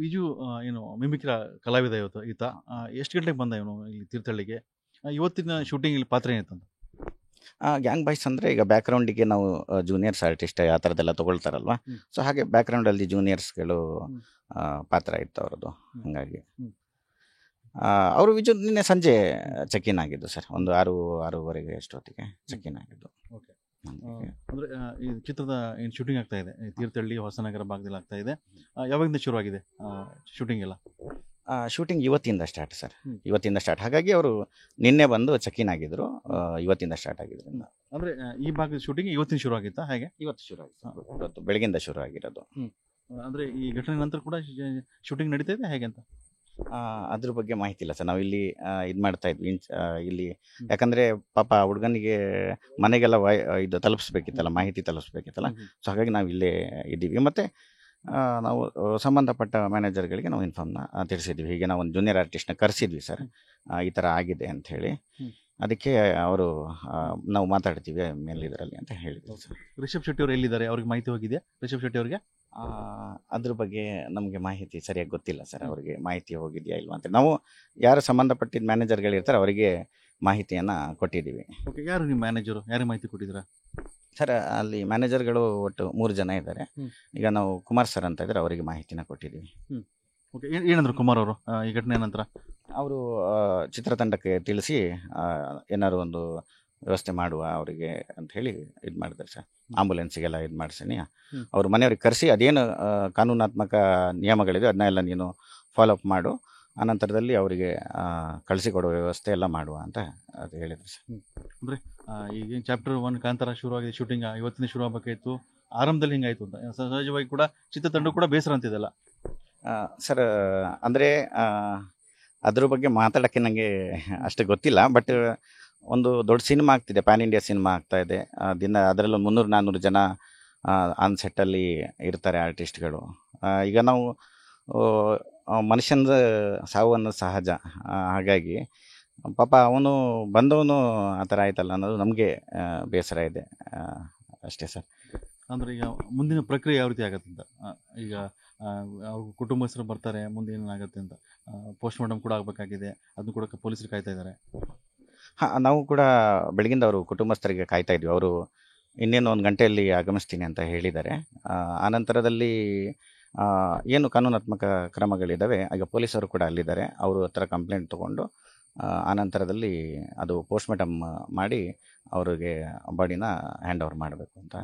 ವಿಜು ಏನು ಮಿಮಿಕ್ರ ಕಲಾವಿದ ಇವತ್ತು ಈತ. ಎಷ್ಟು ಗಂಟೆಗೆ ಬಂದ ಇವನು ಇಲ್ಲಿ ತೀರ್ಥಹಳ್ಳಿಗೆ? ಇವತ್ತಿನ ಶೂಟಿಂಗ್ ಇಲ್ಲಿ ಪಾತ್ರ ಏನಿತ್ತಂತ? ಗ್ಯಾಂಗ್ ಬಾಯ್ಸ್ ಅಂದರೆ ಈಗ ಬ್ಯಾಕ್ಗ್ರೌಂಡಿಗೆ ನಾವು ಜೂನಿಯರ್ಸ್ ಆರ್ಟಿಸ್ಟ್ ಆ ಥರದ್ದೆಲ್ಲ ತೊಗೊಳ್ತಾರಲ್ವ. ಸೊ ಹಾಗೆ ಬ್ಯಾಕ್ಗ್ರೌಂಡಲ್ಲಿ ಜೂನಿಯರ್ಸ್ಗಳು ಪಾತ್ರ ಇತ್ತು ಅವರದ್ದು. ಹಾಗಾಗಿ ಅವರು ವಿಜು ನಿನ್ನೆ ಸಂಜೆ ಚೆಕ್-ಇನ್ ಆಗಿದ್ದು ಸರ್, ಒಂದು 6-6:30 ಅಷ್ಟೊತ್ತಿಗೆ ಚೆಕ್-ಇನ್ ಆಗಿದ್ದು. ಓಕೆ. ಅಂದರೆ ಈ ಚಿತ್ರದ ಏನು ಶೂಟಿಂಗ್ ಆಗ್ತಾ ಇದೆ ತೀರ್ಥಹಳ್ಳಿ ಹೊಸನಗರ ಭಾಗದಲ್ಲಿ ಆಗ್ತಾ ಇದೆ. ಯಾವಾಗಿಂದ ಶುರುವಾಗಿದೆ ಶೂಟಿಂಗ್ ಎಲ್ಲ? ಶೂಟಿಂಗ್ ಇವತ್ತಿಂದ ಸ್ಟಾರ್ಟ್ ಸರ್, ಇವತ್ತಿಂದ ಸ್ಟಾರ್ಟ್. ಹಾಗಾಗಿ ಅವರು ನಿನ್ನೆ ಬಂದು ಚೆಕ್-ಇನ್ ಆಗಿದ್ರು, ಇವತ್ತಿಂದ ಸ್ಟಾರ್ಟ್ ಆಗಿದ್ರು. ಅಂದರೆ ಈ ಭಾಗದ ಶೂಟಿಂಗ್ ಇವತ್ತಿನ ಶುರು ಆಗಿತ್ತಾ ಹೇಗೆ? ಇವತ್ತು ಶುರು ಆಗಿತ್ತು, ಇವತ್ತು ಬೆಳಗಿಂದ ಶುರು ಆಗಿರೋದು. ಅಂದರೆ ಈ ಘಟನೆ ನಂತರ ಕೂಡ ಶೂಟಿಂಗ್ ನಡೀತಾ ಇದೆ ಹೇಗೆ ಅಂತ? ಅದ್ರ ಬಗ್ಗೆ ಮಾಹಿತಿ ಇಲ್ಲ ಸರ್. ನಾವು ಇಲ್ಲಿ ಇದು ಮಾಡ್ತಾ ಇದ್ವಿ ಇಲ್ಲಿ, ಯಾಕಂದರೆ ಪಾಪ ಹುಡುಗನಿಗೆ ಮನೆಗೆಲ್ಲ ಇದು ತಲುಪಿಸ್ಬೇಕಿತ್ತಲ್ಲ, ಮಾಹಿತಿ ತಲುಪಿಸ್ಬೇಕಿತ್ತಲ್ಲ. ಸೊ ಹಾಗಾಗಿ ನಾವು ಇಲ್ಲೇ ಇದ್ದೀವಿ. ಮತ್ತು ನಾವು ಸಂಬಂಧಪಟ್ಟ ಮ್ಯಾನೇಜರ್ಗಳಿಗೆ ನಾವು ಇನ್ಫಾರ್ಮ್ನ ತಿಳಿಸಿದ್ವಿ. ಹೀಗೆ ನಾವು ಒಂದು ಜೂನಿಯರ್ ಆರ್ಟಿಸ್ಟ್ನ ಕರೆಸಿದ್ವಿ ಸರ್, ಈ ಥರ ಆಗಿದೆ ಅಂಥೇಳಿ. ಅದಕ್ಕೆ ಅವರು ನಾವು ಮಾತಾಡ್ತೀವಿ ಮೇಲಿದರಲ್ಲಿ ಅಂತ ಹೇಳಿದ್ರು ಸರ್. ರಿಷಬ್ ಶೆಟ್ಟಿ ಅವರು ಎಲ್ಲಿದ್ದಾರೆ? ಅವ್ರಿಗೆ ಮಾಹಿತಿ ಹೋಗಿದೆಯಾ ರಿಷಬ್ ಶೆಟ್ಟಿ ಅವರಿಗೆ? ಅದ್ರ ಬಗ್ಗೆ ನಮಗೆ ಮಾಹಿತಿ ಸರಿಯಾಗಿ ಗೊತ್ತಿಲ್ಲ ಸರ್, ಅವರಿಗೆ ಮಾಹಿತಿ ಹೋಗಿದೆಯಾ ಇಲ್ವಾ ಅಂತ. ನಾವು ಯಾರು ಸಂಬಂಧಪಟ್ಟಿದ್ದ ಮ್ಯಾನೇಜರ್ಗಳಿರ್ತಾರೆ ಅವರಿಗೆ ಮಾಹಿತಿಯನ್ನು ಕೊಟ್ಟಿದ್ದೀವಿ. ಓಕೆ. ಯಾರು ನಿಮ್ಮ ಮ್ಯಾನೇಜರು? ಯಾರಿಗೆ ಮಾಹಿತಿ ಕೊಟ್ಟಿದ್ದೀರಾ ಸರ್? ಅಲ್ಲಿ ಮ್ಯಾನೇಜರ್ಗಳು ಒಟ್ಟು 3 ಜನ ಇದ್ದಾರೆ. ಈಗ ನಾವು ಕುಮಾರ್ ಸರ್ ಅಂತ ಇದ್ದಾರೆ, ಅವರಿಗೆ ಮಾಹಿತಿನ ಕೊಟ್ಟಿದ್ದೀವಿ. ಓಕೆ. ಏನಂದ್ರು ಕುಮಾರ್ ಅವರು ಈ ಘಟನೆ ನಂತರ? ಅವರು ಚಿತ್ರತಂಡಕ್ಕೆ ತಿಳಿಸಿ ಏನಾದ್ರು ಒಂದು ವ್ಯವಸ್ಥೆ ಮಾಡುವ ಅವರಿಗೆ ಅಂತ ಹೇಳಿ ಇದು ಮಾಡಿದ್ದಾರೆ ಸರ್. ಆಂಬುಲೆನ್ಸಿಗೆಲ್ಲ ಇದು ಮಾಡಿಸಿ ಅವ್ರ ಮನೆಯವ್ರಿಗೆ ಕರೆಸಿ ಅದೇನು ಕಾನೂನಾತ್ಮಕ ನಿಯಮಗಳಿದೆ ಅದನ್ನೆಲ್ಲ ನೀನು ಫಾಲೋ ಅಪ್ ಮಾಡು, ಆನಂತರದಲ್ಲಿ ಅವರಿಗೆ ಕಳಿಸಿಕೊಡುವ ವ್ಯವಸ್ಥೆ ಎಲ್ಲ ಮಾಡುವ ಅಂತ ಅದು ಹೇಳಿದ್ರು ಸರ್. ಅಂದರೆ ಈಗ ಚಾಪ್ಟರ್ 1 ಕಾಂತಾರ ಶುರುವಾಗಿದೆ, ಶೂಟಿಂಗ್ ಇವತ್ತಿನ ಶುರು ಆಗಬೇಕಾಯಿತು, ಆರಂಭದಲ್ಲಿ ಹಿಂಗಾಯಿತು ಅಂತ ಸಹಜವಾಗಿ ಕೂಡ ಚಿತ್ರತಂಡ ಕೂಡ ಬೇಸರ ಅಂತಿದೆಲ್ಲ ಸರ್. ಅಂದರೆ ಅದ್ರ ಬಗ್ಗೆ ಮಾತಾಡೋಕ್ಕೆ ನನಗೆ ಅಷ್ಟು ಗೊತ್ತಿಲ್ಲ. ಬಟ್ ಒಂದು ದೊಡ್ಡ ಸಿನಿಮಾ ಆಗ್ತಿದೆ, ಪ್ಯಾನ್ ಇಂಡಿಯಾ ಸಿನಿಮಾ ಆಗ್ತಾ ಇದೆ. ದಿನ ಅದರಲ್ಲೂ 300-400 ಜನ ಆನ್ ಸೆಟ್ಟಲ್ಲಿ ಇರ್ತಾರೆ ಆರ್ಟಿಸ್ಟ್ಗಳು. ಈಗ ನಾವು ಮನುಷ್ಯನ ಸಾವು ಅನ್ನೋದು ಸಹಜ. ಹಾಗಾಗಿ ಪಾಪ ಅವನು ಬಂದವನು ಆ ಥರ ಆಯ್ತಲ್ಲ ಅನ್ನೋದು ನಮಗೆ ಬೇಸರ ಇದೆ ಅಷ್ಟೇ ಸರ್. ಅಂದರೆ ಈಗ ಮುಂದಿನ ಪ್ರಕ್ರಿಯೆ ಯಾವ ರೀತಿ ಆಗತ್ತೆ ಅಂತ, ಈಗ ಅವ್ರ ಕುಟುಂಬಸ್ಥರು ಬರ್ತಾರೆ, ಮುಂದೆ ಏನಾಗುತ್ತೆ ಅಂತ ಪೋಸ್ಟ್ ಮಾರ್ಟಮ್ ಕೂಡ ಆಗಬೇಕಾಗಿದೆ, ಅದನ್ನು ಕೂಡ ಪೊಲೀಸರು ಕಾಯ್ತಾ ಇದ್ದಾರೆ. ನಾವು ಕೂಡ ಬೆಳಗಿಂದ ಅವರು ಕುಟುಂಬಸ್ಥರಿಗೆ ಕಾಯ್ತಾ ಇದ್ವಿ. ಅವರು ಇನ್ನೇನು 1 ಗಂಟೆಯಲ್ಲಿ ಆಗಮಿಸ್ತೀನಿ ಅಂತ ಹೇಳಿದ್ದಾರೆ. ಆನಂತರದಲ್ಲಿ ಏನು ಕಾನೂನಾತ್ಮಕ ಕ್ರಮಗಳಿದ್ದಾವೆ, ಈಗ ಪೊಲೀಸರು ಕೂಡ ಅಲ್ಲಿದ್ದಾರೆ, ಅವರು ಹತ್ರ ಕಂಪ್ಲೇಂಟ್ ತೊಗೊಂಡು ಆನಂತರದಲ್ಲಿ ಅದು ಪೋಸ್ಟ್ ಮಾರ್ಟಮ್ ಮಾಡಿ ಅವರಿಗೆ ಬಾಡಿನ ಹ್ಯಾಂಡ್ ಓವರ್ ಮಾಡಬೇಕು ಅಂತ.